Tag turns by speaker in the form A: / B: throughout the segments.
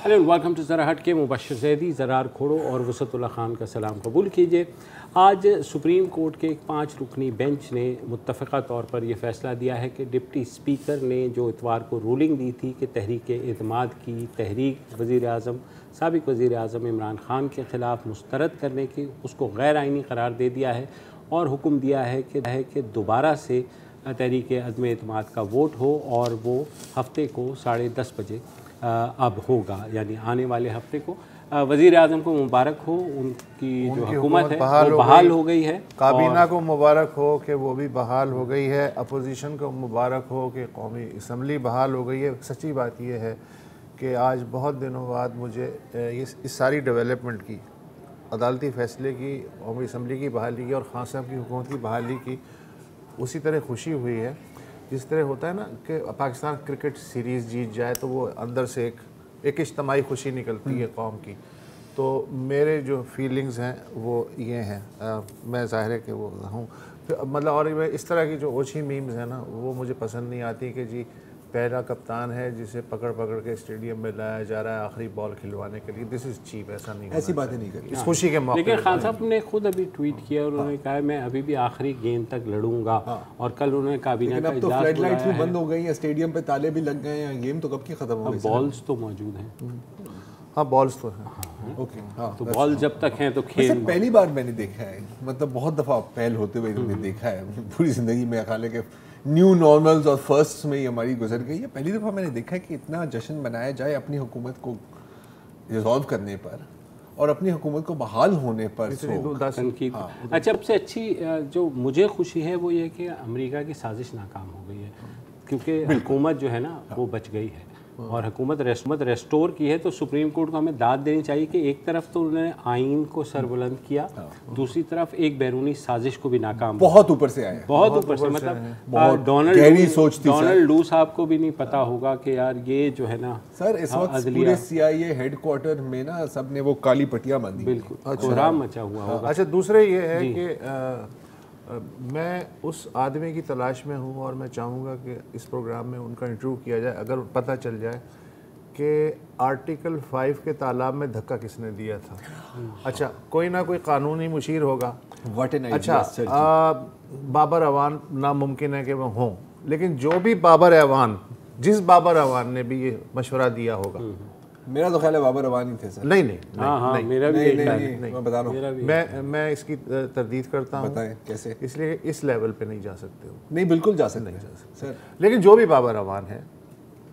A: Hello and welcome to ज़रा हट के। मुबश्शिर ज़ैदी, ज़रार खोड़ो और वसअतुल्लाह खान का सलाम कबूल कीजिए। आज सुप्रीम कोर्ट के एक 5 रुकनी बेंच ने मुत्तफ़क़ा तौर पर यह फ़ैसला दिया है कि डिप्टी स्पीकर ने जो इतवार को रूलिंग दी थी कि तहरीक एतमाद की तहरीक वज़ीर-ए-आज़म साबिक़ वज़ीर-ए-आज़म इमरान ख़ान के ख़िलाफ़ मुस्तरद करने की, उसको गैर आइनी करार दे दिया है और हुक्म दिया है कि दोबारा से तहरीक अदम एतमाद का वोट हो और वो हफ़्ते को 10:30 बजे अब होगा, यानी आने वाले हफ्ते को। वज़ीर-ए-आज़म को मुबारक हो, उनकी जो हुकूमत है वो बहाल हो गई है।
B: काबीना को मुबारक हो कि वो भी बहाल हो गई है। अपोजिशन को मुबारक हो कि कौमी असम्बली बहाल हो गई है। सच्ची बात यह है कि आज बहुत दिनों बाद मुझे इस सारी डेवलपमेंट की, अदालती फ़ैसले की, कौमी असम्बली की बहाली की और खान साहब की हुकूमत की बहाली की उसी तरह खुशी हुई है जिस तरह होता है ना कि पाकिस्तान क्रिकेट सीरीज़ जीत जाए तो वो अंदर से एक इज्तमाही खुशी निकलती है कौम की। तो मेरे जो फीलिंग्स हैं वो ये हैं, मैं ज़ाहिर है कि वो हूँ मतलब। और इस तरह की जो ओछी मीम्स हैं ना वो मुझे पसंद नहीं आती कि जी पहला कप्तान है जिसे पकड़ पकड़ के स्टेडियम में लाया जा रहा है आखिरी बॉल खिलवाने के लिए। दिस इज़ चीप, ऐसा नहीं,
C: ऐसी बातें नहीं करी
B: इस खुशी के मौके।
A: लेकिन खान साहब ने खुद अभी ट्वीट किया और उन्होंने कहा मैं अभी भी आखिरी गेंद तक लड़ूंगा। और कल उन्होंने काबीना का
C: इजलास फ्लड लाइट्स भी बंद हो गई हैं, स्टेडियम पे ताले भी लग गए हैं, गेम तो कब की खत्म हो गई।
A: बॉल्स तो मौजूद हैं।
B: हाँ बॉल्स तो हैं।
C: ओके, हाँ
A: तो बॉल जब तक हैं तो खेल।
C: पहली बार मैंने देखा है, मतलब बहुत दफ़ा पहल होते हुए मैंने देखा है पूरी ज़िंदगी में। ख्याल है कि न्यू नॉर्मल्स और फर्स्ट में ही हमारी गुजर गई है। पहली दफ़ा मैंने देखा है कि इतना जश्न मनाया जाए अपनी हुकूमत को रिजॉल्व करने पर और अपनी हुकूमत को बहाल होने पर।
A: अच्छा, सबसे अच्छी जो मुझे खुशी है वो ये कि अमेरिका की साजिश नाकाम हो गई है, क्योंकि हुकूमत जो है ना वो बच गई है और हुकूमत रेस्टोर की है। तो सुप्रीम कोर्ट को हमें दाद देनी चाहिए कि एक तरफ तो उन्होंने आइन को सरबुलंद किया, दूसरी तरफ एक बैरूनी साजिश को भी नाकाम,
C: बहुत ऊपर से आया,
A: बहुत ऊपर से। मतलब डोनाल्ड लू साहब को भी नहीं पता होगा कि यार ये जो है ना
C: सर इस वक्त पूरे CIA हेडक्वार्टर में ना सब ने वो काली पट्टियां बांधी,
A: बिल्कुल कोहराम मचा हुआ होगा।
B: अच्छा, दूसरे ये है कि मैं उस आदमी की तलाश में हूँ और मैं चाहूँगा कि इस प्रोग्राम में उनका इंटरव्यू किया जाए अगर पता चल जाए कि आर्टिकल 5 के तालाब में धक्का किसने दिया था। अच्छा, कोई ना कोई कानूनी मुशीर होगा। अच्छा, बाबर अवान नामुमकिन है कि वो हों, लेकिन जो भी बाबर अवान, जिस बाबर अवान ने भी ये मशवरा दिया होगा,
C: मेरा तो ख्याल है बाबर अवान ही थे सर।
B: नहीं,
A: मेरा भी
C: मैं बता रहा हूँ,
B: मैं इसकी तरदीद करता हूँ।
C: बताएं कैसे?
B: इसलिए इस लेवल पे नहीं जा सकते हो।
C: नहीं, बिल्कुल जा सकते
B: सर, लेकिन जो भी बाबर अवान है,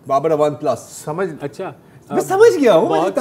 C: बाबर अवान प्लस
B: समझ।
C: अच्छा, मैं समझ गया हूँ।
A: बहुत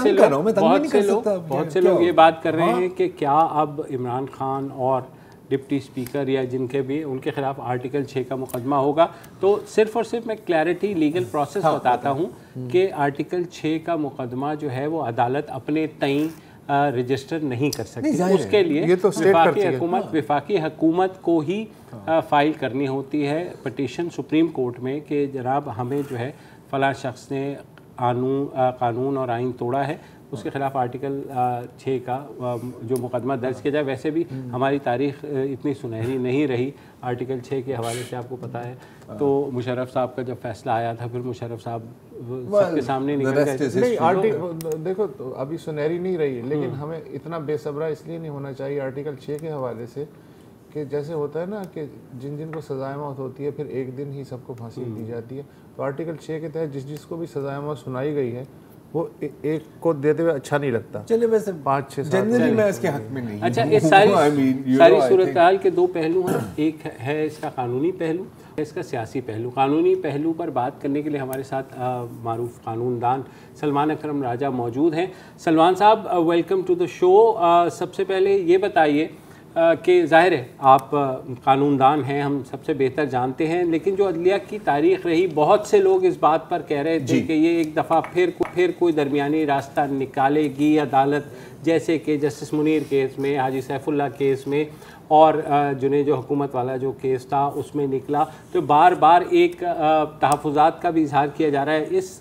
A: से लोग ये बात कर रहे हैं कि क्या अब इमरान खान और डिप्टी स्पीकर या जिनके भी उनके खिलाफ आर्टिकल 6 का मुकदमा होगा। तो सिर्फ और सिर्फ मैं क्लैरिटी लीगल प्रोसेस बताता हूँ कि आर्टिकल 6 का मुकदमा जो है वो अदालत अपने तय रजिस्टर नहीं कर सकती। उसके लिए
B: ये तो
A: वफाकी हुकूमत को ही फाइल करनी होती है पिटीशन सुप्रीम कोर्ट में कि जनाब हमें जो है फ़लाँ शख्स ने कानून और आइन तोड़ा है, उसके खिलाफ आर्टिकल 6 का जो मुकदमा दर्ज किया जाए। वैसे भी हमारी तारीख इतनी सुनहरी नहीं रही आर्टिकल 6 के हवाले से, आपको पता है। तो मुशर्रफ साहब का जब फैसला आया था, फिर मुशर्रफ साहब सबके सामने निकल गए।
B: नहीं, देखो तो अभी सुनहरी नहीं रही, लेकिन हमें इतना बेसब्रा इसलिए नहीं होना चाहिए आर्टिकल 6 के हवाले से कि जैसे होता है ना कि जिन को सजाए मौत होती है फिर एक दिन ही सबको फांसी दी जाती है। तो आर्टिकल 6 के तहत जिसको भी सजाए मौत सुनाई गई है वो एक को देते हुए अच्छा नहीं लगता।
C: चलिए, वैसे
B: 5-6
C: जनरली मैं इसके हक में नहीं।
A: अच्छा, इस सारी सूरत हाल के दो पहलू हैं। एक है इसका कानूनी पहलू, इसका सियासी पहलू। कानूनी पहलू पर बात करने के लिए हमारे साथ मारूफ कानूनदान सलमान अकरम राजा मौजूद हैं। सलमान साहब, वेलकम टू द शो। सबसे पहले ये बताइए कि ज़ाहिर है आप कानूनदान हैं, हम सबसे बेहतर जानते हैं, लेकिन जो अदलिया की तारीख रही, बहुत से लोग इस बात पर कह रहे थे कि ये एक दफ़ा फिर कोई दरमियानी रास्ता निकालेगी अदालत, जैसे कि जस्टिस मुनीर केस में, हाजी सैफुल्लाह केस में और जुने जो हुकूमत वाला जो केस था उसमें निकला। तो बार बार एक तहफ़्फ़ुज़ात का भी इजहार किया जा रहा है। इस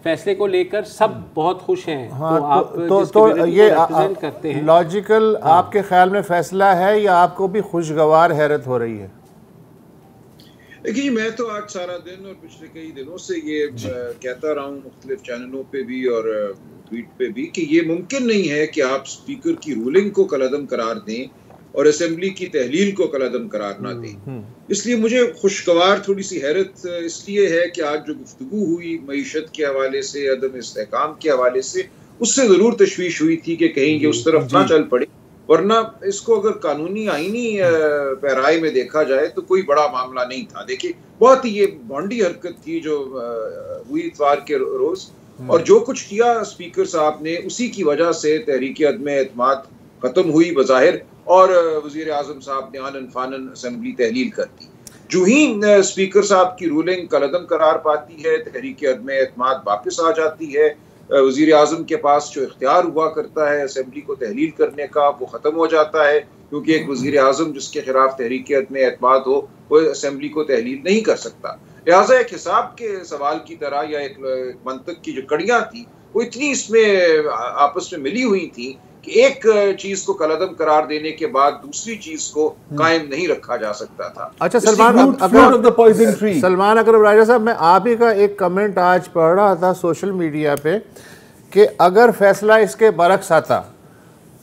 A: फैसले को लेकर सब बहुत खुश हैं।
B: हाँ,
A: तो आप
B: तो ये
A: करते हैं,
B: लॉजिकल आपके ख्याल में फैसला है या आपको भी खुशगवार हैरत हो रही है?
D: देखिए मैं तो आज सारा दिन और पिछले कई दिनों से ये कहता रहा हूँ मुख्तलिफ चैनलों पे भी और ट्वीट पे भी कि ये मुमकिन नहीं है कि आप स्पीकर की रूलिंग को कलअदम करार दें और असेंबली की तहलील को कलअदम करार ना दें। इसलिए मुझे खुशगवार थोड़ी सी हैरत इसलिए है कि आज जो गुफ्तगू हुई मईशत के हवाले से, अदम इस्तेहकाम के हवाले से, उससे ज़रूर तशवीश हुई थी कि कहीं ये उस तरफ ना चल पड़े, वरना इसको अगर कानूनी आईनी पैराए में देखा जाए तो कोई बड़ा मामला नहीं था। देखिए बहुत ही ये भोंडी हरकत थी जो हुई इतवार के रोज, और जो कुछ किया स्पीकर साहब ने उसी की वजह से तहरीक अदम एतमाद खत्म हुई बज़ाहिर, और वज़ीर आज़म साहब ने आनन फानन असेंबली तहलील कर दी। जो ही स्पीकर साहब की रूलिंग कलअदम करार पाती है, तहरीक अदम एतमाद वापस आ जाती है, वज़ीर आज़म के पास जो इख्तियार हुआ करता है असेंबली को तहलील करने का वो ख़त्म हो जाता है, क्योंकि एक वज़ीर आज़म जिसके खिलाफ तहरीक अदम एतमाद हो वो असेंबली को तहलील नहीं कर सकता। लिहाजा एक हिसाब के सवाल की तरह या एक मंतक की जो कड़ियाँ थी वो इतनी इसमें आपस में मिली हुई थी कि एक चीज को कलअदम करार देने के बाद दूसरी चीज को कायम नहीं रखा जा सकता था।
B: अच्छा सलमान अकरम राजा साहब, मैं आप ही का एक कमेंट आज पढ़ रहा था सोशल मीडिया पे कि अगर फैसला इसके बरक्स आता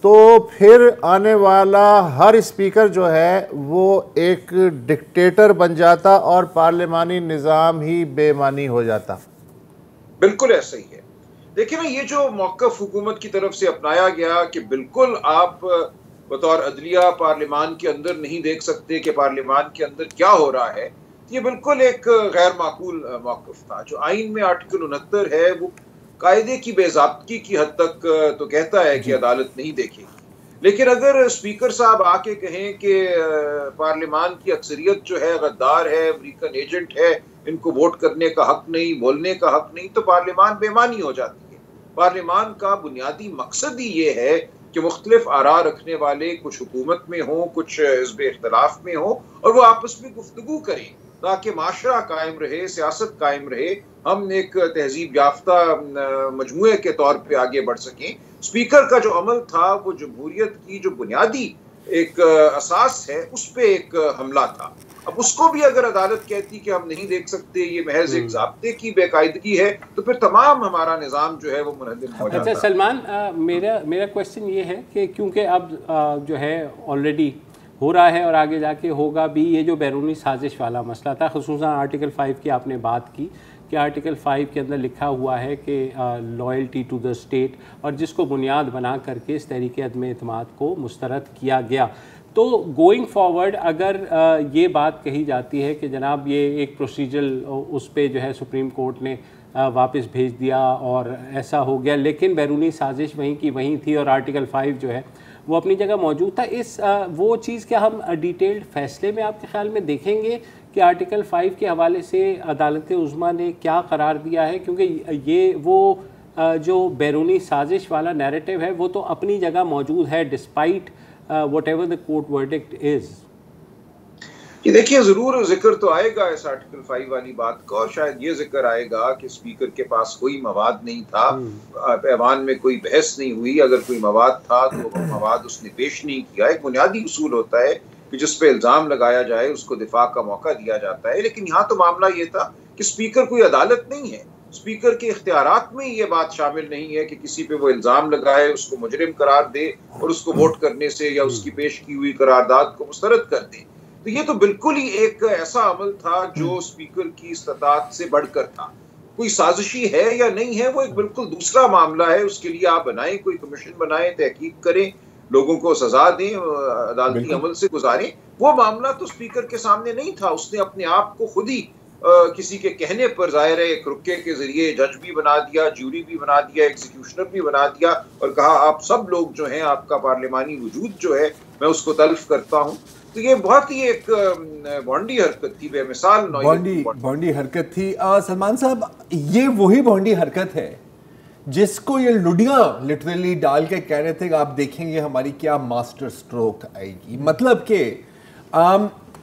B: तो फिर आने वाला हर स्पीकर जो है वो एक डिक्टेटर बन जाता और पार्लिमानी निज़ाम ही बेमानी हो जाता।
D: बिल्कुल ऐसा ही है। देखिए ना, ये जो मौक़िफ़ हुकूमत की तरफ से अपनाया गया कि बिल्कुल आप बतौर अदलिया पार्लिमान के अंदर नहीं देख सकते कि पार्लिमान के अंदर क्या हो रहा है, ये बिल्कुल एक गैर माकूल मौक़िफ़ था। जो आइन में आर्टिकल 69 है वो कायदे की बेज़ाब्तगी की हद तक तो कहता है कि अदालत नहीं देखेगी, लेकिन अगर स्पीकर साहब आके कहें कि पार्लिमान की अक्सरियत जो है गद्दार है, अमेरिकन एजेंट है, इनको वोट करने का हक नहीं, बोलने का हक नहीं, तो पार्लिमान बेमानी हो जाती है। पार्लिमान का बुनियादी मकसद ही ये है कि मुख्तलिफ आरा रखने वाले कुछ हुकूमत में हों, कुछ हिज़्ब इख्तिलाफ में हों, और वो आपस में गुफ्तगू करें ताकि माशरा कायम रहे, सियासत कायम रहे, हम एक तहजीब याफ्ता मजमूए के तौर पे आगे बढ़ सकें। स्पीकर का जो अमल था वो जमहूरियत की जो बुनियादी एक असास है उस पे एक हमला था। अब उसको भी अगर अदालत कहती कि हम नहीं देख सकते, ये महज एक ज़ाब्ते की बेकायदगी है, तो फिर तमाम हमारा निज़ाम जो है वो मुनहदिम हो जाता है।
A: अच्छा सलमान, मेरा क्वेश्चन ये है कि क्योंकि अब जो है ऑलरेडी हो रहा है और आगे जाके होगा भी, ये जो बैरूनी साजिश वाला मसला था, खुसूसन आर्टिकल 5 की आपने बात की कि आर्टिकल 5 के अंदर लिखा हुआ है कि लॉयल्टी टू द स्टेट, और जिसको बुनियाद बना करके इस तहरीक अदम एतमाद को मुस्तरद किया गया। तो गोइंग फॉरवर्ड अगर ये बात कही जाती है कि जनाब ये एक प्रोसीजरल उस पे जो है सुप्रीम कोर्ट ने वापस भेज दिया और ऐसा हो गया, लेकिन बैरूनी साजिश वहीं की वहीं थी और आर्टिकल 5 जो है वो अपनी जगह मौजूद था, इस वो चीज़ क्या हम डिटेल्ड फैसले में आपके ख्याल में देखेंगे कि आर्टिकल 5 के हवाले से अदालत उज़्मा ने क्या करार दिया है? क्योंकि ये वो जो बैरूनी साजिश वाला नैरेटिव है वो तो अपनी जगह मौजूद है despite whatever the court verdict is.
D: ये देखिए ज़रूर जिक्र तो आएगा इस आर्टिकल 5 वाली बात का, और शायद ये जिक्र आएगा कि स्पीकर के पास कोई मवाद नहीं था, पैवान में कोई बहस नहीं हुई, अगर कोई मवाद था तो वो मवाद उसने पेश नहीं किया। एक बुनियादी उसूल होता है कि जिस पे इल्ज़ाम लगाया जाए उसको दिफा का मौका दिया जाता है, लेकिन यहाँ तो मामला ये था कि स्पीकर कोई अदालत नहीं है, स्पीकर के इख्तियारात में ये बात शामिल नहीं है कि किसी पे वो इल्ज़ाम लगाए, उसको मुजरिम करार दे और उसको वोट करने से या उसकी पेश की हुई करारदाद को मुस्तरद कर दे। तो ये तो बिल्कुल ही एक ऐसा अमल था जो स्पीकर की इस्तात से बढ़कर था। कोई साजिशी है या नहीं है वो एक बिल्कुल दूसरा मामला है, उसके लिए आप बनाएं, कोई कमीशन बनाएं, तहकीक करें, लोगों को सजा दें, अदालती अमल से गुजारें। वो मामला तो स्पीकर के सामने नहीं था। उसने अपने आप को खुद ही किसी के कहने पर ज़ाहिर है एक रुक्के के जरिए जज भी बना दिया, ज्यूरी भी बना दिया, एग्जीक्यूशनर भी बना दिया, और कहा आप सब लोग जो हैं, आपका पार्लिमानी वजूद जो है मैं उसको तल्फ करता हूँ। तो ये बहुत ही एक बॉन्डी हरकत थी, बेमिसाल
C: बॉन्डी हरकत थी। सलमान साहब, ये वही बॉन्डी हरकत है जिसको ये लुडियां लिटरली डाल के कह रहे थे कि आप देखेंगे हमारी क्या मास्टर स्ट्रोक आएगी। मतलब कि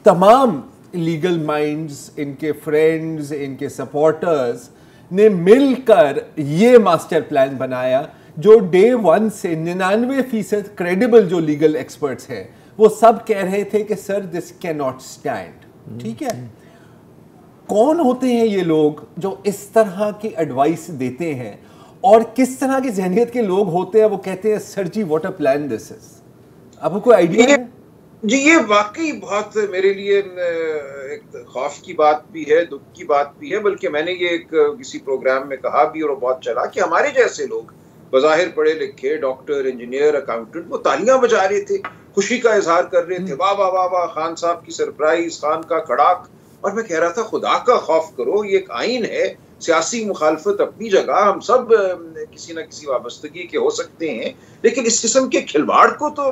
C: तमाम लीगल माइंड्स, इनके फ्रेंड्स, इनके सपोर्टर्स ने मिलकर ये मास्टर प्लान बनाया जो डे 1 से 99% क्रेडिबल जो लीगल एक्सपर्ट्स हैं वो सब कह रहे थे कि sir this can not stand. ठीक है, कौन होते हैं ये लोग जो इस तरह की एडवाइस देते हैं, और किस तरह की जहनियत के लोग होते हैं? वो कहते हैं sir ji what a plan this is. आपको कोई आइडिया है?
D: जी ये वाकई बहुत मेरे लिए एक खौफ की बात भी है, दुख की बात भी है, बल्कि मैंने ये एक किसी प्रोग्राम में कहा भी और बहुत चला कि हमारे जैसे लोग बज़ाहिर पढ़े लिखे डॉक्टर, इंजीनियर, अकाउंटेंट, वो तालियां बजा रहे थे, खुशी का इजहार कर रहे थे, वाह वाह वाह वाह, खान साहब की सरप्राइज, खान का कड़ाक। और मैं कह रहा था खुदा का खौफ करो, ये एक आइन है, सियासी मुखालफत अपनी जगह, हम सब किसी न किसी वाबस्तगी के हो सकते हैं, लेकिन इस किस्म के खिलवाड़ को तो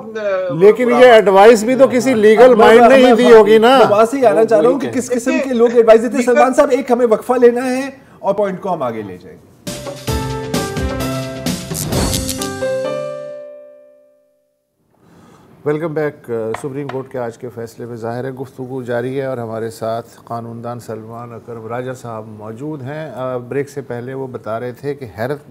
B: लेकिन ये एडवाइस भी तो किसी लीगल माइंड ने ही दी होगी ना।
C: वहां से आना चाह रहा हूँ कि किस किस्म के लोग एडवाइस देते हैं। सलमान साहब एक हमें वक्फा लेना है और पॉइंट को हम आगे ले जाएंगे।
B: Welcome back. सुप्रीम कोर्ट के आज के फैसले पे ज़ाहिर है गुफ्तगू जारी है और हमारे साथ कानूनदान सलमान अकरम राजा साहब मौजूद हैं। ब्रेक से पहले वो बता रहे थे कि हैरत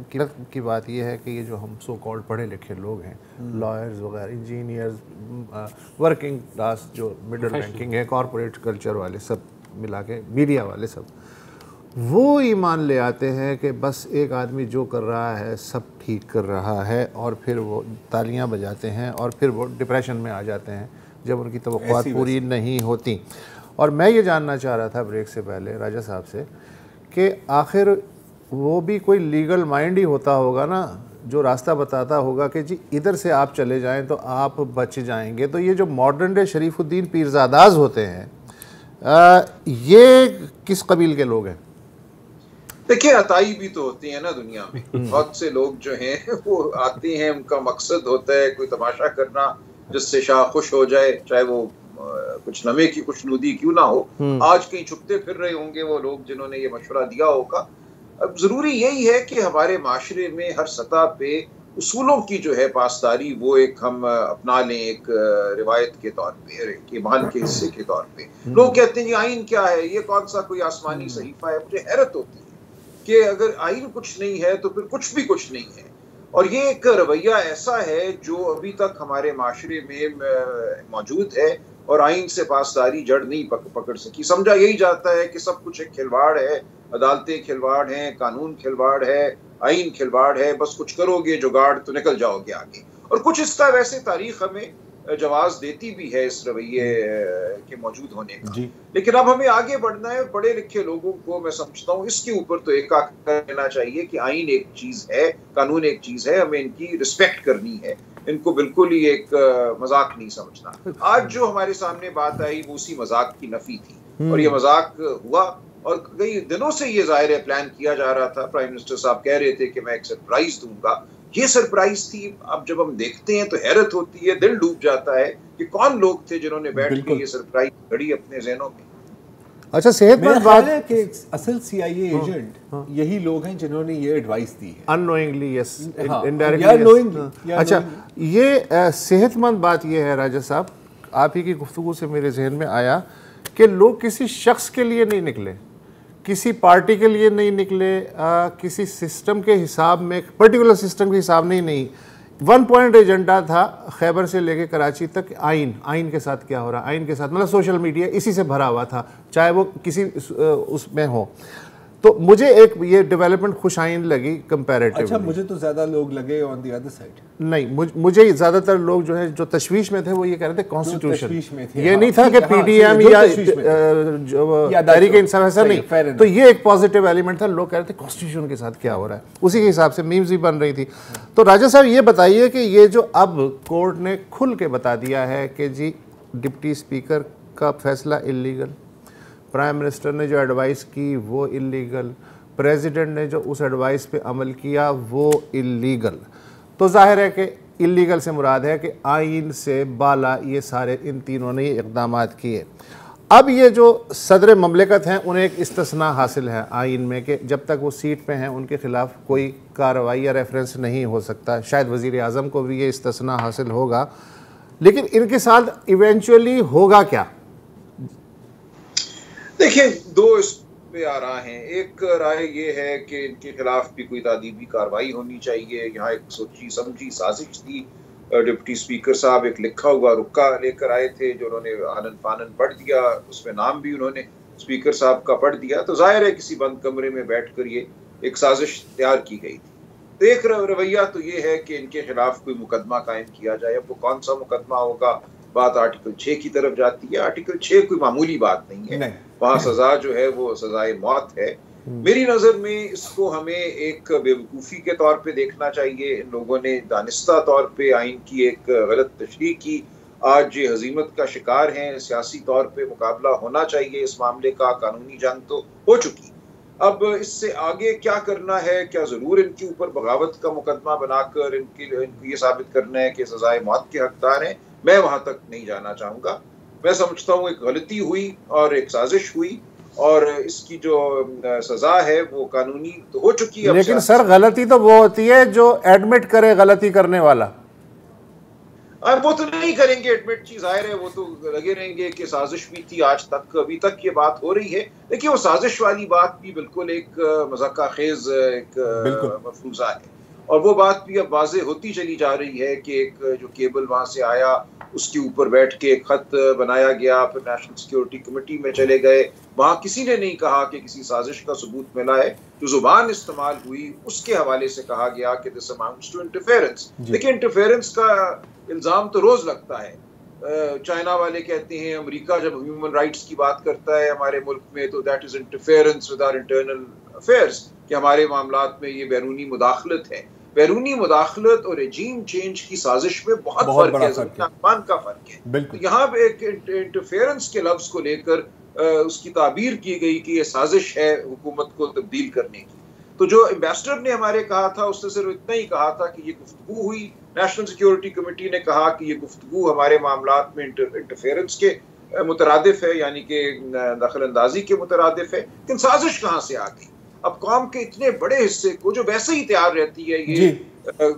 B: की बात यह है कि ये जो हम सो कॉल्ड पढ़े लिखे लोग हैं, लॉयर्स वगैरह, इंजीनियर्स, वर्किंग क्लास जो मिडिल रैंकिंग है, कॉरपोरेट कल्चर वाले सब मिला के, मीडिया वाले सब, वो ईमान ले आते हैं कि बस एक आदमी जो कर रहा है सब ठीक कर रहा है, और फिर वो तालियां बजाते हैं और फिर वो डिप्रेशन में आ जाते हैं जब उनकी तवक्कुआत पूरी नहीं होती। और मैं ये जानना चाह रहा था ब्रेक से पहले राजा साहब से कि आखिर वो भी कोई लीगल माइंड ही होता होगा ना, जो रास्ता बताता होगा कि जी इधर से आप चले जाएं तो आप बच जाएंगे। तो ये जो मॉडर्न डे शरीफुद्दीन पीरजादाज होते हैं, ये किस कबील के लोग हैं?
D: देखिए अताई भी तो होती है ना दुनिया में, बहुत से लोग जो हैं वो आते हैं, उनका मकसद होता है कोई तमाशा करना जिससे शाह खुश हो जाए, चाहे वो कुछ नमे की खुशनुदी क्यों ना हो। आज कहीं छुपते फिर रहे होंगे वो लोग जिन्होंने ये मशवरा दिया होगा। अब जरूरी यही है कि हमारे माशरे में हर सतह पे उसूलों की जो है पासदारी वो एक हम अपना लें, एक रिवायत के तौर पे, एक ईमान के हिस्से के तौर पे। लोग कहते हैं आइन क्या है, ये कौन सा कोई आसमानी सहीफा है। मुझे हैरत होती है कि अगर आइन कुछ नहीं है तो फिर कुछ भी कुछ नहीं है। और ये एक रवैया ऐसा है जो अभी तक हमारे माशरे में मौजूद है और आइन से पासदारी जड़ नहीं पकड़ सकी। समझा यही जाता है कि सब कुछ एक खिलवाड़ है, अदालतें खिलवाड़ हैं, कानून खिलवाड़ है, आइन खिलवाड़ है, बस कुछ करोगे जुगाड़ तो निकल जाओगे आगे। और कुछ इसका वैसे तारीख हमें जवाब देती भी है इस रवैये के मौजूद होने का। लेकिन अब हमें आगे बढ़ना है। पढ़े लिखे लोगों को मैं समझता हूँ इसके ऊपर तो एक करना चाहिए कि आइन एक चीज है, कानून एक चीज है, हमें इनकी रिस्पेक्ट करनी है, इनको बिल्कुल ही एक मजाक नहीं समझना। आज जो हमारे सामने बात आई वो उसी मजाक की नफी थी और ये मजाक हुआ और कई दिनों से ये जाहिर है प्लान किया जा रहा था। प्राइम मिनिस्टर साहब कह रहे थे कि मैं एक सरप्राइज दूंगा, ये सरप्राइज थी। अब जब हम देखते हैं तो हैरत होती है, दिल डूब जाता है कि कौन लोग थे जिन्होंने बैठ के ये सरप्राइज घड़ी अपने ज़हनों में।
B: अच्छा, सेहतमंद बात है
C: कि असल CIA एजेंट यही लोग हैं जिन्होंने ये एडवाइस दी है,
B: अननोइंगली, यस, इनडायरेक्टली। अच्छा, ये सेहतमंद बात ये है राजा साहब, आप ही की गुफ्तगू से मेरे जहन में आया कि लोग किसी शख्स के लिए नहीं निकले, किसी पार्टी के लिए नहीं निकले, किसी सिस्टम के हिसाब में, पर्टिकुलर सिस्टम के हिसाब नहीं, वन पॉइंट एजेंडा था खैबर से लेके कराची तक। आइन के साथ क्या हो रहा है, आइन के साथ मतलब सोशल मीडिया इसी से भरा हुआ था, चाहे वो किसी उसमें हो। तो मुझे एक ये डेवलपमेंट खुशाइन लगी कंपैरेटिवली।
C: अच्छा, मुझे तो ज़्यादा लोग लगे ऑन द अदर साइड।
B: नहीं, मुझे ज़्यादातर लोग जो है जो तशवीश में थे वो ये कह रहे थे कॉन्स्टिट्यूशन, ये नहीं था कि PTM या तहरीक इंसाफ, ऐसा नहीं। तो ये एक पॉजिटिव एलिमेंट था, लोग कह रहे थे कॉन्स्टिट्यूशन के साथ क्या हो रहा है, उसी के हिसाब से मीम्स भी बन रही थी। तो राजा साहब ये बताइए कि ये जो अब कोर्ट ने खुल के बता दिया है कि जी डिप्टी स्पीकर का फैसला इलीगल, प्राइम मिनिस्टर ने जो एडवाइस की वो इलीगल, प्रेसिडेंट ने जो उस एडवाइस पे अमल किया वो इलीगल, तो जाहिर है कि इलीगल से मुराद है कि आइन से बाला ये सारे इन तीनों ने इक़दामात किए। अब ये जो सदर ममलिकत हैं उन्हें एक इस्तिस्ना हासिल है आइन में कि जब तक वो सीट पे हैं उनके ख़िलाफ़ कोई कार्रवाई या रेफरेंस नहीं हो सकता। शायद वज़ीर आज़म को भी ये इस्तिस्ना हासिल होगा, लेकिन इनके साथ इवेंचुअली होगा क्या?
D: देखिए, दो इस पे आ रहा है। एक राय ये है कि इनके खिलाफ भी कोई तादीबी कार्रवाई होनी चाहिए। यहाँ एक सोची समझी साजिश थी। डिप्टी स्पीकर साहब एक लिखा हुआ रुक्का लेकर आए थे जो उन्होंने आनन फानन पढ़ दिया, उसमें नाम भी उन्होंने स्पीकर साहब का पढ़ दिया तो जाहिर है किसी बंद कमरे में बैठकर ये एक साजिश तैयार की गई थी। तो एक रवैया तो ये है कि इनके खिलाफ कोई मुकदमा कायम किया जाए। अब वो कौन सा मुकदमा होगा, बात आर्टिकल 6 की तरफ जाती है। आर्टिकल 6 कोई मामूली बात नहीं है, वहाँ सजा जो है वो सजाए मौत है। मेरी नज़र में इसको हमें एक बेवकूफ़ी के तौर पे देखना चाहिए। इन लोगों ने दानिस्ता तौर पे आइन की एक गलत तशरीह की, आज ये हजीमत का शिकार हैं। सियासी तौर पे मुकाबला होना चाहिए इस मामले का, कानूनी जंग तो हो चुकी। अब इससे आगे क्या करना है, क्या ज़रूर इनके ऊपर बगावत का मुकदमा बनाकर इनको ये साबित करना है कि सजाए मौत के हकदार हैं, मैं वहाँ तक नहीं जाना चाहूँगा। मैं समझता हूँ एक गलती हुई और एक साजिश हुई और इसकी जो सजा है वो कानूनी तो हो चुकी है।
B: लेकिन सर गलती तो वो होती है जो एडमिट करे गलती करने वाला।
D: अब वो तो नहीं करेंगे एडमिट, चीज जाहिर है, वो तो लगे रहेंगे कि साजिश भी थी। आज तक अभी तक ये बात हो रही है। देखिए वो साजिश वाली बात भी बिल्कुल एक मज़ाक़ खेज एक मफरूज़ा है और वो बात भी अब वाज़े होती चली जा रही है कि एक जो केबल वहाँ से आया उसके ऊपर बैठ के एक खत बनाया गया, फिर नेशनल सिक्योरिटी कमेटी में चले गए। वहाँ किसी ने नहीं कहा कि किसी साजिश का सबूत मिला है। जो जुबान इस्तेमाल हुई उसके हवाले से कहा गया कि दिस अमाउंट्स टू इंटरफेरेंस। देखिए इंटरफेरेंस का इल्ज़ाम तो रोज़ लगता है। चाइना वाले कहते हैं अमेरिका जब ह्यूमन राइट्स की बात करता है हमारे मुल्क में तो that is interference with our internal affairs, कि हमारे मामलात में ये बैरूनी मुदाखलत है। बैरूनी मुदाखलत और रेजीम चेंज की साजिश में बहुत फर्क है, ज़मीन आसमान का फर्क है। तो यहाँ पे एक इंटरफेरेंस के लफ्ज़ को लेकर उसकी ताबीर की गई कि ये साजिश है हुकूमत को तब्दील करने की। तो जो एम्बेसडर ने हमारे कहा था उसने सिर्फ इतना ही कहा था कि ये गुफ्तगू हुई। नेशनल सिक्योरिटी कमेटी ने कहा कि ये गुफ्तगू हमारे मामलात में इंटरफेरेंस के मुतरादिफ है, यानी कि दखल अंदाजी के मुतरादिफ है। लेकिन साजिश कहाँ से आ गई? अब कौम के इतने बड़े हिस्से को जो वैसे ही तैयार रहती है ये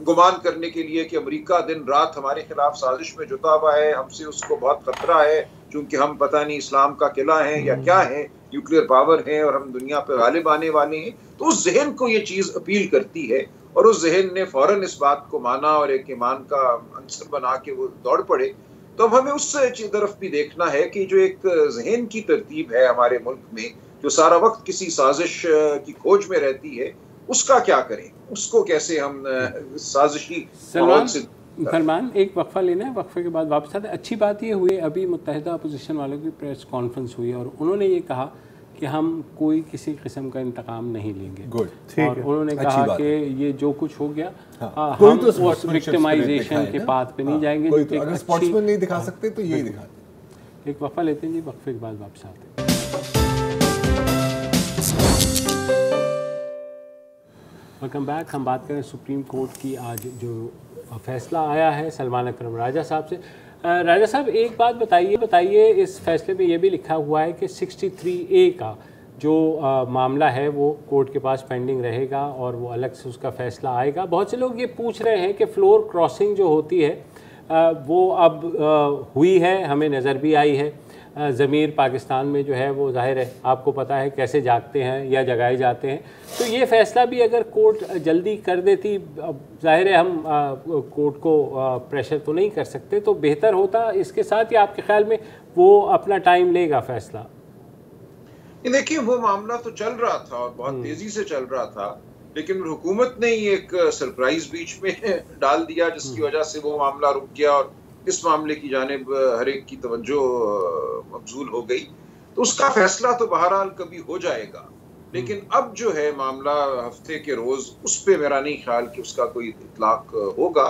D: गुमान करने के लिए कि अमेरिका दिन रात हमारे खिलाफ साजिश में जुटा हुआ है, हमसे उसको बहुत खतरा है क्योंकि हम पता नहीं इस्लाम का किला है या क्या है, न्यूक्लियर पावर है और हम दुनिया पर गालिब आने वाले हैं। तो उस जहन को ये चीज़ अपील करती है और उस जहन ने फौरन इस बात को माना और एक ईमान का अंसर बना के वो दौड़ पड़े। तो अब हमें उस तरफ भी देखना है कि जो एक जहन की तरतीब है हमारे मुल्क में जो सारा वक्त किसी साजिश की खोज में रहती है, उसका क्या करें, उसको कैसे हम साजिशी माहौल से।
A: फरमान एक वक्फा लेना है, वक्फे के बाद वापस आते। अच्छी बात ये हुई अभी मुत्तहिदा अपोजिशन वालों की प्रेस कॉन्फ्रेंस हुई और उन्होंने ये कहा कि हम कोई किसी किस्म का इंतकाम नहीं लेंगे। और उन्होंने कहा कि ये जो कुछ हो गया हम उस विक्टिमाइजेशन के पाथ पे नहीं जाएंगे।
C: अगर स्पोर्ट्समैन नहीं दिखा सकते तो यही दिखाते।
A: एक वक्फा लेते हैं जी, वक्फे के बाद वापस आते हैं। Welcome back. हम बात करें सुप्रीम कोर्ट की। आज जो फैसला आया है सलमान अकरम राजा साहब से। राजा साहब एक बात बताइए इस फैसले में ये भी लिखा हुआ है कि 63A का जो मामला है वो कोर्ट के पास पेंडिंग रहेगा और वो अलग से उसका फैसला आएगा। बहुत से लोग ये पूछ रहे हैं कि फ्लोर क्रॉसिंग जो होती है वो अब हुई है, हमें नज़र भी आई है। ज़मीर पाकिस्तान में जो है वो जाहिर है आपको पता है कैसे जागते हैं या जगाए जाते हैं। तो ये फ़ैसला भी अगर कोर्ट जल्दी कर देती, जाहिर है हम कोर्ट को प्रेशर तो नहीं कर सकते, तो बेहतर होता इसके साथ, या आपके ख्याल में वो अपना टाइम लेगा फ़ैसला?
D: देखिए वो मामला तो चल रहा था और बहुत तेज़ी से चल रहा था, लेकिन हुकूमत ने ही एक सरप्राइज बीच में डाल दिया जिसकी वजह से वो मामला रुक गया और इस मामले की जानिब हर एक की तवज्जो मबजूल हो गई। तो उसका फैसला तो बहरहाल कभी हो जाएगा, लेकिन अब जो है मामला हफ्ते के रोज़ उस पर मेरा नहीं ख्याल कि उसका कोई इतलाक होगा।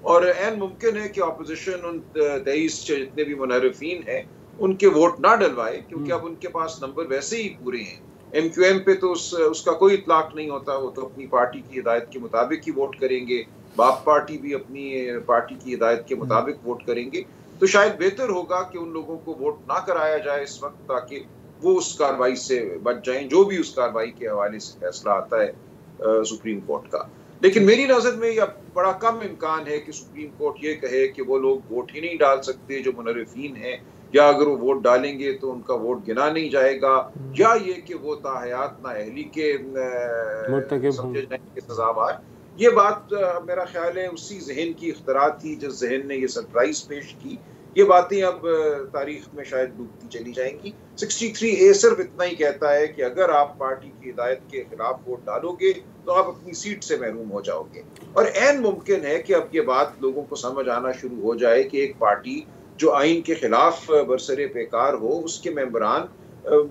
D: और ऐन मुमकिन है कि अपोजिशन उन 23 जितने भी मुनहरिफीन हैं उनके वोट ना डलवाए, क्योंकि अब उनके पास नंबर वैसे ही पूरे हैं। MQM पे तो उसका कोई इतलाक नहीं होता, वो तो अपनी पार्टी की हिदायत के मुताबिक ही वोट करेंगे। बाप पार्टी भी अपनी पार्टी की हिदायत के मुताबिक वोट करेंगे। तो शायद बेहतर होगा कि उन लोगों को वोट ना कराया जाए इस वक्त, ताकि वो उस कार्रवाई से बच जाएं जो भी उस कार्रवाई के हवाले से फैसला आता है सुप्रीम कोर्ट का। लेकिन मेरी नज़र में यह बड़ा कम इम्कान है कि सुप्रीम कोर्ट ये कहे कि वो लोग वोट ही नहीं डाल सकते जो मुनहरिफीन हैं, या अगर वो वोट डालेंगे तो उनका वोट गिना नहीं जाएगा, या ये कि वो ताहयात नाअहली के समझे जाएंगे सजावार। ये बात मेरा ख्याल है उसी जहन की इख्तरा थी जिस जहन ने ये सरप्राइज पेश की ये बातें अब तारीख में शायद डूबती चली जाएंगी। 63A सिर्फ इतना ही कहता है कि अगर आप पार्टी की हिदायत के खिलाफ वोट डालोगे तो आप अपनी सीट से महरूम हो जाओगे। और ऐन मुमकिन है कि अब ये बात लोगों को समझ आना शुरू हो जाए कि एक पार्टी जो आइन के खिलाफ बरसरे पेकार हो, उसके मेंबरान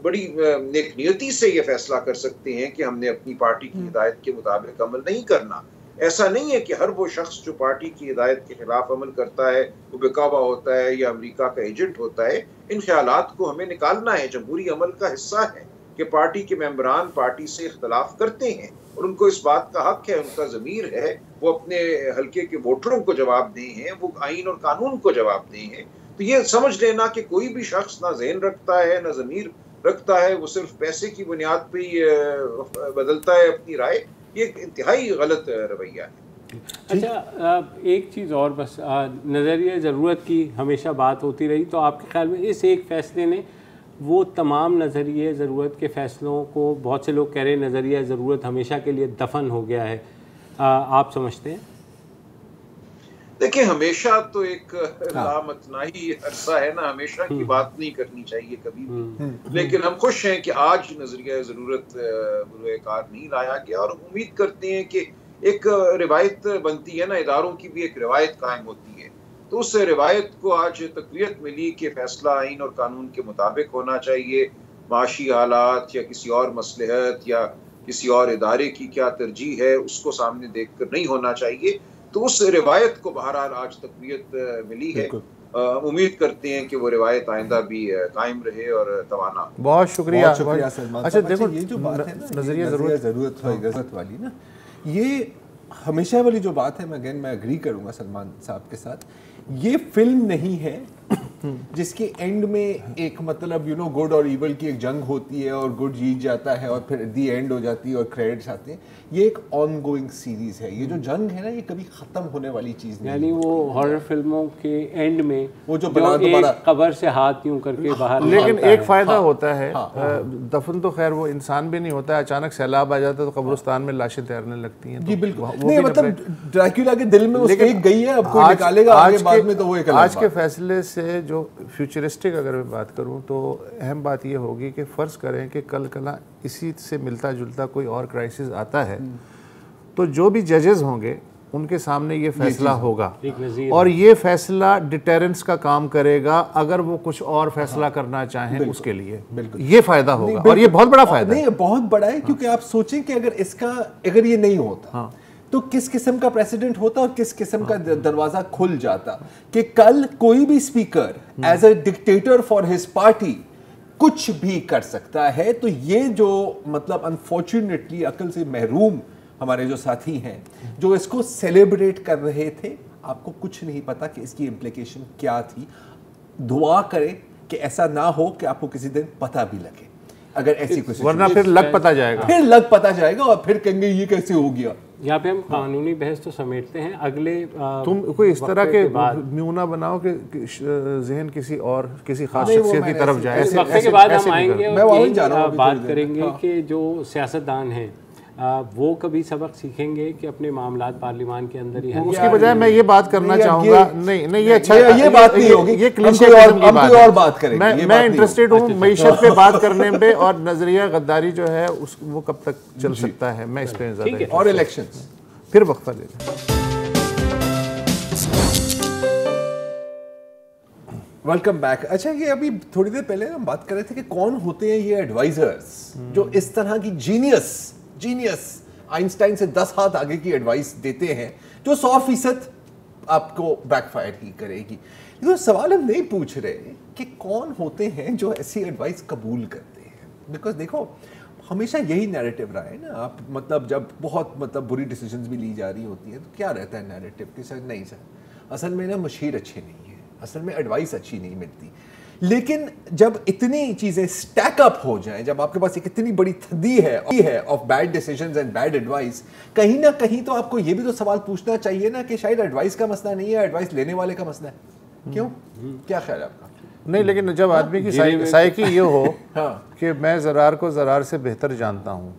D: बड़ी नेकनियती से ये फैसला कर सकते हैं कि हमने अपनी पार्टी की हिदायत के मुताबिक अमल नहीं करना। ऐसा नहीं है कि हर वो शख्स जो पार्टी की हिदायत के खिलाफ अमल करता है वो बेकाबा होता है या अमेरिका का एजेंट होता है। इन ख्यालात को हमें निकालना है। जमहूरी अमल का हिस्सा है कि पार्टी के मेंबरान पार्टी से इख्तलाफ करते हैं और उनको इस बात का हक है, उनका ज़मीर है, वो अपने हल्के के वोटरों को जवाब दे हैं, वो आइन और कानून को जवाब दे हैं। तो ये समझ लेना कि कोई भी शख्स ना ज़हन रखता है ना ज़मीर रखता है, वो सिर्फ पैसे की बुनियाद पे ही बदलता है अपनी राय, ये इंतहाई गलत रवैया है।
A: अच्छा, एक चीज़ और बस, नज़रिया ज़रूरत की हमेशा बात होती रही, तो आपके ख्याल में इस एक फ़ैसले ने वो तमाम नज़रिए ज़रूरत के फ़ैसलों को, बहुत से लोग कह रहे हैं नज़रिया ज़रूरत हमेशा के लिए दफन हो गया है, आप समझते हैं?
D: देखिए, हमेशा तो एक लामतनाही अरसा है ना, हमेशा की बात नहीं करनी चाहिए कभी भी। लेकिन हम खुश हैं कि आज नजरिया ज़रूरत बुरोकार नहीं लाया गया और उम्मीद करते हैं कि एक रिवायत बनती है ना, इदारों की भी एक रिवायत कायम होती है, तो उस रिवायत को आज तक़वियत मिली कि फैसला आइन और कानून के मुताबिक होना चाहिए। माशी हालात या किसी और मसलहत या किसी और इदारे की क्या तरजीह है उसको सामने देख कर नहीं होना चाहिए। तो उस रिवायत को बहरहाल आज तक़वियत मिली है। उम्मीद करते हैं कि वो रिवायत आइंदा भी कायम रहे और तवाना।
B: बहुत शुक्रिया
C: सलमान।
B: अच्छा देखो,
C: ये जो बात है ना,
B: नजरिया
C: ज़रूरत वाली ना, ये हमेशा वाली जो बात है, मैं एग्री करूंगा सलमान साहब के साथ। ये फिल्म नहीं है जिसके एंड में एक मतलब गुड और इवल की एक जंग होती है और गुड जीत जाता है और फिर दी एंड हो जाती है और क्रेडिट्स आते हैं। ये एक ऑनगोइंग सीरीज है। ये जो जंग है ना, ये कभी खत्म होने वाली चीज नहीं।
A: यानी वो हॉरर फिल्मों के एंड में
C: वो जो
A: कब्र से हाथ यूं करके बाहर,
B: लेकिन एक फायदा होता है, दफन तो खैर वो इंसान भी नहीं होता है, अचानक सैलाब आ जाता है तो कब्रिस्तान में लाशें तैरने लगती हैं।
C: जी बिल्कुल नहीं, मतलब ड्रैक्युला के दिल में उसके एक गई है, अब कोई निकालेगा आगे बाद में, तो वो एक
B: आज के फैसले से जो फ्यूचरिस्टिक अगर मैं बात करूं तो अहम बात ये होगी कि फ़र्ज़ करें कि कल कला इसी से मिलता जुलता कोई और क्राइसिस आता है तो जो भी जजेस होंगे उनके सामने ये फैसला होगा और ये फैसला डिटेरेंस का काम करेगा अगर वो कुछ और फैसला करना चाहें उसके लिए। ये फ़ायदा होगा और ये बहुत बड़ा फ़ायदा
C: नहीं, बहुत बड़ा है। क्योंकि आप सोचें कि अगर ये नहीं होता तो किस किस्म का प्रेसिडेंट होता और किस किस्म का दरवाजा खुल जाता कि कल कोई भी speaker as a dictator for his party कुछ भी कर सकता है। तो ये जो मतलब अनफॉर्चुनेटली अकल से महरूम हमारे जो साथी हैं जो इसको सेलिब्रेट कर रहे थे, आपको कुछ नहीं पता कि इसकी इम्प्लीकेशन क्या थी। दुआ करें कि ऐसा ना हो कि आपको किसी दिन पता भी लगे, अगर ऐसी कुछ,
B: वरना फिर लग पता जाएगा
C: और फिर कहेंगे ये कैसे हो गया।
A: यहाँ पे हम कानूनी बहस तो समेटते हैं, अगले
B: तुम कोई इस तरह के म्यूना बनाओ कि जहन किसी खास शख्सियत की तरफ जाए।
A: इस वक्त के बाद हम आएंगे और बात करेंगे कि जो सियासतदान हैं वो कभी सबक सीखेंगे कि अपने मामलात पार्लियामान के अंदर ही हैं।
B: उसकी बजाय मैं ये बात करना चाहूँगा, नहीं ये अच्छा,
C: ये बात नहीं होगी,
B: ये क्लीशे
C: और बात करेंगे।
B: मैं इंटरेस्टेड हूँ मईशत पे बात करने पे, और नजरिया गद्दारी जो है वो कब तक चल सकता है, मैं इस पे ज़्यादा,
C: और इलेक्शंस
B: फिर वक्फा ले लें।
C: Welcome back. अच्छा, ये अभी थोड़ी देर पहले हम बात कर रहे थे कि कौन होते हैं ये एडवाइजर्स जो इस तरह की जीनियस आइंस्टाइन से 10 हाथ आगे की एडवाइस देते हैं जो 100% आपको बैकफायर ही करेगी। तो सवाल हम नहीं पूछ रहे कि कौन होते हैं जो ऐसी एडवाइस कबूल करते हैं, बिकॉज देखो हमेशा यही नैरेटिव रहा है ना। आप मतलब जब बहुत बुरी डिसीजंस भी ली जा रही होती है तो क्या रहता है नैरेटिव कि सर नहीं सर असल में ना मशीर अच्छे नहीं है, असल में एडवाइस अच्छी नहीं मिलती। लेकिन जब इतनी चीजें स्टैक अप हो जाएं, जब आपके पास एक इतनी बड़ी थदी है of bad decisions and bad advice, कहीं ना कहीं तो आपको ये भी तो सवाल पूछना चाहिए ना कि शायद एडवाइस का मसला नहीं है, एडवाइस लेने वाले का मसला है। क्यों, क्या ख्याल है आपका?
B: नहीं, लेकिन जब आदमी की साइकी ये हो कि मैं ज़रार को ज़रार से बेहतर जानता हूँ,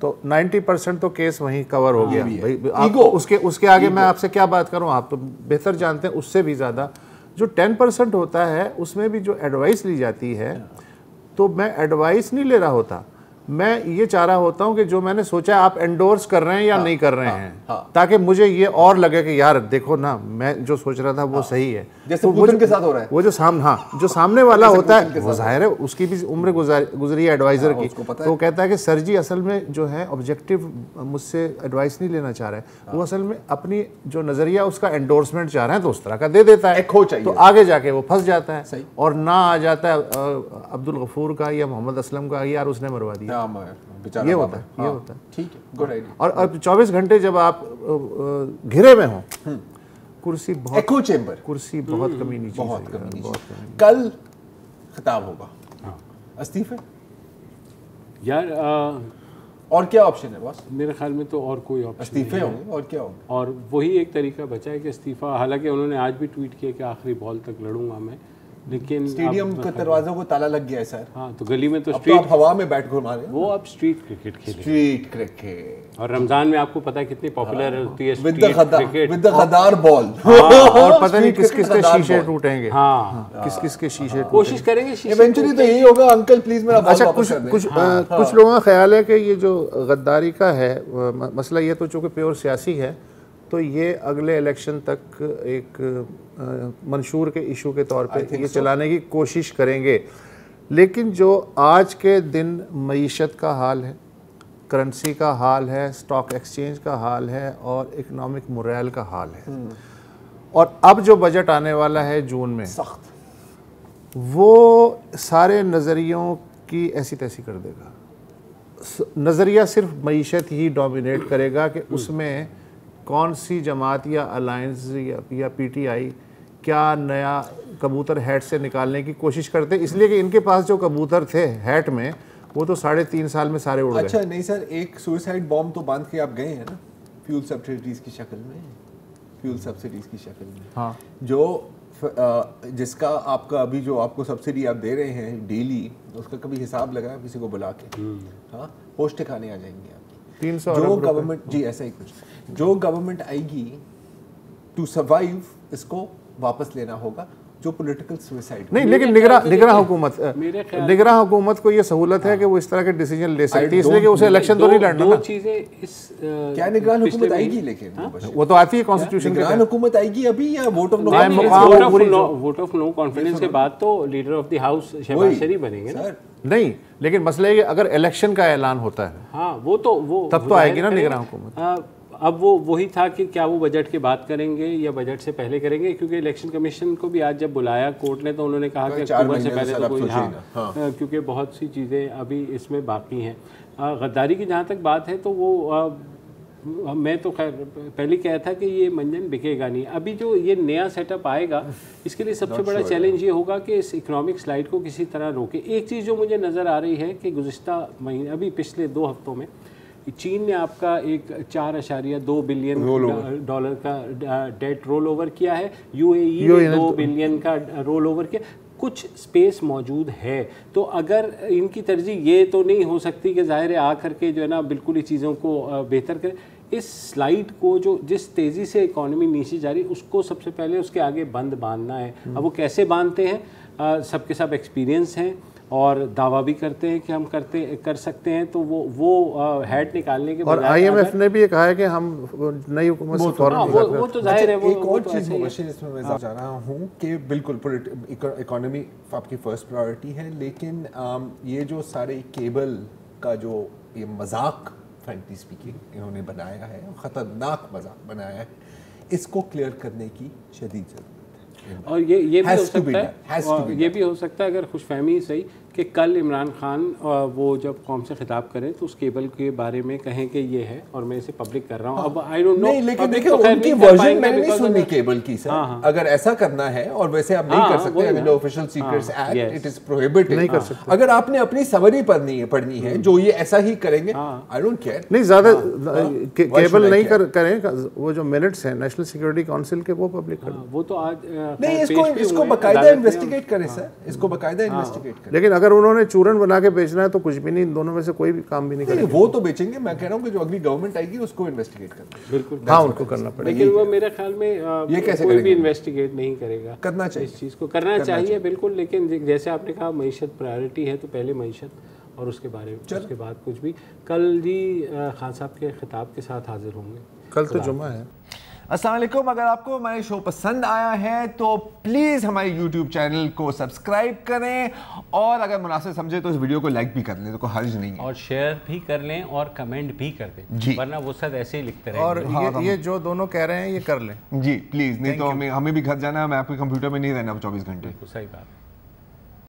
B: तो 90% तो केस वहीं कवर हो गया भाई। उसके आगे मैं आपसे क्या बात करूँ, आप तो बेहतर जानते हैं उससे भी ज़्यादा। जो 10% होता है उसमें भी जो एडवाइस ली जाती है, तो मैं एडवाइस नहीं ले रहा होता, मैं ये चाह रहा होता हूँ कि जो मैंने सोचा आप एंडोर्स कर रहे हैं या नहीं कर रहे हैं, ताकि मुझे ये और लगे कि यार देखो ना, मैं जो सोच रहा था वो सही है।
C: जैसे तो पुतिन के साथ हो रहा है,
B: वो जो जो सामने वाला होता है वो जाहिर है उसकी भी उम्र गुजरी है एडवाइजर की, तो वो कहता है कि सर जी असल में जो है ऑब्जेक्टिव मुझसे एडवाइस नहीं लेना चाह रहे हैं, वो असल में अपनी जो नजरिया उसका एंडोर्समेंट चाह रहे हैं, तो उस तरह का दे देता है, तो आगे जाके वो फंस जाता है और ना आ जाता है अब्दुल गफूर का या मोहम्मद असलम का, यार उसने मरवा दिया। ये होता है, ये होता है।
C: ठीक है, गुड आइडिया।
B: और 24 घंटे जब आप घिरे में हो, कुर्सी बहुत
C: एको चेंबर,
B: कुर्सी बहुत कमीनी चीज
C: बहुत
B: है,
C: कमीनी
B: बहुत
C: चीज।
B: कमीनी।
C: कल खिताब होगा, इस्तीफे
A: यार
C: और क्या ऑप्शन है बॉस?
A: मेरे ख्याल में तो और कोई ऑप्शन
C: इस्तीफे होंगे और क्या होंगे,
A: और वही एक तरीका बचा है कि इस्तीफा। हालांकि उन्होंने आज भी ट्वीट किया कि आखिरी बॉल तक लड़ूंगा मैं, लेकिन
C: स्टेडियम के दरवाजों को ताला लग गया है सर।
A: हाँ, तो गली में तो
C: स्ट्रीट, आप हवा में बैठ घुमा रहे हैं,
A: वो अब स्ट्रीट क्रिकेट खेले,
C: स्ट्रीट क्रिकेट।
A: और रमजान में आपको पता है कितनी पॉपुलर होती है
C: विद द गद्दार बॉल,
B: और पता नहीं किस किस के शीशे टूटेंगे,
A: हाँ
B: किस किस के शीशे,
A: कोशिश करेंगे
C: इवेंचुअली तो यही होगा, अंकल प्लीज मेरा बॉल
B: अच्छा
C: वापस कर दें।
B: कुछ लोगों का ख्याल है कि ये जो गद्दारी का है मसला, ये तो चूँकि प्योर सियासी है, तो ये अगले इलेक्शन तक एक मंशूर के इशू के तौर पे ये चलाने की कोशिश करेंगे। लेकिन जो आज के दिन मईशत का हाल है, करेंसी का हाल है, स्टॉक एक्सचेंज का हाल है और इकोनॉमिक मोरल का हाल है, और अब जो बजट आने वाला है जून में
C: सख्त,
B: वो सारे नज़रियों की ऐसी तैसी कर देगा। नज़रिया सिर्फ मईशत ही डोमिनेट करेगा कि उसमें कौन सी जमात या अलायंस या पीटीआई क्या नया कबूतर हैट से निकालने की कोशिश करते, इसलिए कि इनके पास जो कबूतर थे हैट में वो तो 3.5 साल में सारे उड़ गए।
C: अच्छा नहीं सर, एक सुसाइड बॉम्ब तो बांध के आप गए हैं ना, फ्यूल सब्सिडीज की शक्ल में, फ्यूल सब्सिडीज की शक्ल में, हाँ, जो जिसका आपका अभी जो आपको सब्सिडी आप दे रहे हैं डेली, उसका कभी हिसाब लगाया किसी को बुला के? हाँ, पोस्ट ठिकाने आ जाएंगे आपकी।
B: 300
C: जो गवर्नमेंट, जी ऐसा ही कुछ, जो गवर्नमेंट आएगी टू सर्वाइव, इसको वापस लेना होगा, जो पॉलिटिकल सुसाइड
B: नहीं, लेकिन निगरान हुकूमत को ये सहूलत है कि वो इस तरह के डिसीजन ले सकती है, इसलिए कि उसे इलेक्शन तो नहीं लड़ना।
A: दो चीजें इस
C: क्या निगरान हुकूमत आएगी, लेकिन
B: वो तो आती है कॉन्स्टिट्यूशन के,
C: निगरान हुकूमत आएगी अभी या वोट ऑफ
A: नो कॉन्फिडेंस के बाद तो leader of the house Shahbaz Sharif बनेंगे ना?
B: नहीं, लेकिन मसला है कि अगर इलेक्शन का ऐलान होता है,
A: हाँ, वो
B: तब तो आएगी ना निगरान हुकूमत।
A: अब वो वही था कि क्या वो बजट के बाद करेंगे या बजट से पहले करेंगे, क्योंकि इलेक्शन कमीशन को भी आज जब बुलाया कोर्ट ने, तो उन्होंने कहा कि अक्टूबर से पहले तो कोई, हाँ, क्योंकि बहुत सी चीज़ें अभी इसमें बाकी हैं। गद्दारी की जहाँ तक बात है तो वो मैं तो खैर पहले कहा था कि ये मंजन बिकेगा नहीं। अभी जो ये नया सेटअप आएगा, इसके लिए सबसे बड़ा चैलेंज ये होगा कि इस इकोनॉमिक स्लाइड को किसी तरह रोके। एक चीज़ जो मुझे नज़र आ रही है कि गुज़िश्ता महीने, अभी पिछले 2 हफ्तों में चीन ने आपका एक 4.2 बिलियन डॉलर का डेट रोल ओवर किया है, यूएई ने 2 बिलियन का रोल ओवर किया। कुछ स्पेस मौजूद है, तो अगर इनकी तरजीह ये तो नहीं हो सकती कि ज़ाहिर है आ करके जो है ना बिल्कुल ही चीज़ों को बेहतर करें। इस स्लाइड को जो जिस तेज़ी से इकॉनमी नीचे जा रही है, उसको सबसे पहले उसके आगे बंद बांधना है। अब वो कैसे बांधते हैं, सबके सब एक्सपीरियंस हैं और दावा भी करते हैं कि हम कर सकते हैं, तो वो हेड निकालने के
B: और आईएमएफ ने भी कहा है कि हम नई हुकूमत से फौरन
A: वो तो जाहिर है। वो
C: एक और चीज़ इसमें मैं जा रहा हूँ कि बिल्कुल इकोनॉमी आपकी फर्स्ट प्रायोरिटी है, लेकिन ये जो सारे केबल का जो ये मजाक, फ्रैंकली स्पीकिंग, इन्होंने बनाया है, ख़तरनाक मजाक बनाया है, इसको क्लियर करने की शदीद ज़रूरत है।
A: और ये भी हो सकता है, ये भी हो सकता है अगर खुशफहमी सही कि कल इमरान खान वो जब कौम से खिताब करें तो उस केबल के बारे में कहें कि ये है और मैं इसे पब्लिक कर रहा हूँ। अब आई डोंट नो,
C: नहीं, लेकिन देखिए उनकी वर्जन मैंने नहीं सुनी केबल की सर। अगर ऐसा करना है, और वैसे आप नहीं कर सकते, under official secrets act it is prohibited, नहीं कर सकते। अगर आपने अपनी समरी पढ़नी है जो ये ऐसा ही करेंगे, आई डोंट केयर,
B: नहीं ज्यादा केबल नहीं करें, वो जो मिनट्स हैं नेशनल सिक्योरिटी काउंसिल के वो पब्लिक करें।
A: वो तो आज
C: नहीं, इसको बकायदा इन्वेस्टिगेट करें सर, इसको बकायदा इन्वेस्टिगेट करें।
B: लेकिन अगर उन्होंने चूरन बना के बेचना है तो कुछ भी नहीं, इन दोनों में से कोई भी काम भी नहीं करेंगे।
C: वो तो बेचेंगे, मैं कह रहा हूँ कि जो अगली गवर्नमेंट आएगी उसको इन्वेस्टिगेट करना।
A: बिल्कुल,
B: हाँ उनको करना पड़ेगा।
A: लेकिन वो मेरे ख्याल में
C: ये कैसे
A: कोई भी इन्वेस्टिगेट नहीं करेगा।
C: करना चाहिए,
A: इस चीज़ को करना चाहिए बिल्कुल। लेकिन जैसे आपने कहा मईशत प्रायोरिटी है, तो पहले मईशत और उसके बारे में, उसके बाद कुछ भी। कल जी खान साहब के खिताब के साथ हाजिर होंगे।
B: कल तो जुम्मा है।
C: अस्सलाम वालेकुम। अगर आपको हमारे शो पसंद आया है तो प्लीज़ हमारे YouTube चैनल को सब्सक्राइब करें, और अगर मुनासिब समझे तो इस वीडियो को लाइक भी कर लें, तो कोई हर्ज नहीं है, और
A: शेयर भी कर लें और कमेंट भी कर दें
C: जी,
A: वरना वो सब ऐसे ही लिखते रहें।
B: और ये जो दोनों कह रहे हैं ये कर लें
C: जी प्लीज़, नहीं तो हमें भी घर जाना है, मैं आपके कंप्यूटर में नहीं रहना 24 घंटे।
A: सही बात।